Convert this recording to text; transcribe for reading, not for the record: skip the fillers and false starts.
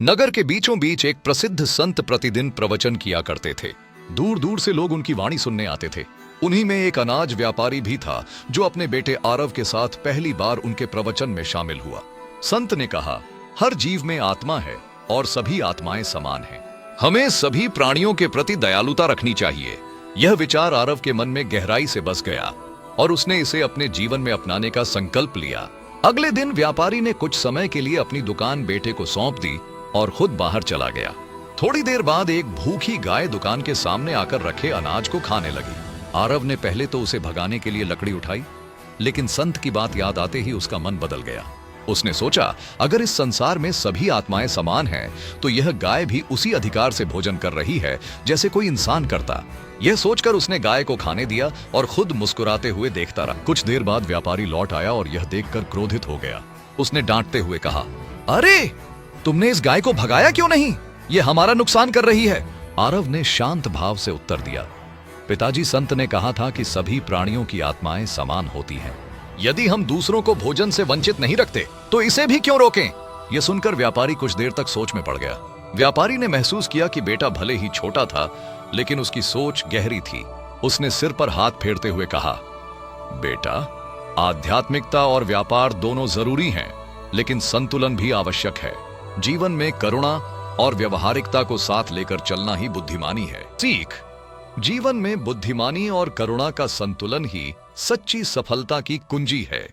नगर के बीचों बीच एक प्रसिद्ध संत प्रतिदिन प्रवचन किया करते थे। दूर दूर से लोग उनकी वाणी सुनने आते थे। उन्हीं में एक अनाज व्यापारी भी था जो अपने बेटे आरव के साथ पहली बार उनके प्रवचन में शामिल हुआ। संत ने कहा, हर जीव में आत्मा है और सभी आत्माएं समान हैं। हमें सभी प्राणियों के प्रति दयालुता रखनी चाहिए। यह विचार आरव के मन में गहराई से बस गया और उसने इसे अपने जीवन में अपनाने का संकल्प लिया। अगले दिन व्यापारी ने कुछ समय के लिए अपनी दुकान बेटे को सौंप दी और खुद बाहर चला गया। थोड़ी देर बाद एक भूखी गाय दुकान के सामने आकर रखे अनाज को खाने लगी। आरव ने पहले तो उसे भगाने के लिए लकड़ी उठाई, लेकिन संत की बात याद आते ही उसका मन बदल गया। उसने सोचा, अगर इस संसार में सभी आत्माएं समान हैं, तो यह गाय भी उसी अधिकार से भोजन कर रही है जैसे कोई इंसान करता। यह सोचकर उसने गाय को खाने दिया और खुद मुस्कुराते हुए देखता रहा। कुछ देर बाद व्यापारी लौट आया और यह देखकर क्रोधित हो गया। उसने डांटते हुए कहा, अरे तुमने इस गाय को भगाया क्यों नहीं? यह हमारा नुकसान कर रही है। आरव ने शांत भाव से उत्तर दिया, पिताजी, संत ने कहा था कि सभी प्राणियों की आत्माएं समान होती हैं। यदि हम दूसरों को भोजन से वंचित नहीं रखते तो इसे भी क्यों रोकें? यह सुनकर व्यापारी कुछ देर तक सोच में पड़ गया। व्यापारी ने महसूस किया कि बेटा भले ही छोटा था, लेकिन उसकी सोच गहरी थी। उसने सिर पर हाथ फेरते हुए कहा, बेटा, आध्यात्मिकता और व्यापार दोनों जरूरी हैं, लेकिन संतुलन भी आवश्यक है। जीवन में करुणा और व्यवहारिकता को साथ लेकर चलना ही बुद्धिमानी है। सीख, जीवन में बुद्धिमानी और करुणा का संतुलन ही सच्ची सफलता की कुंजी है।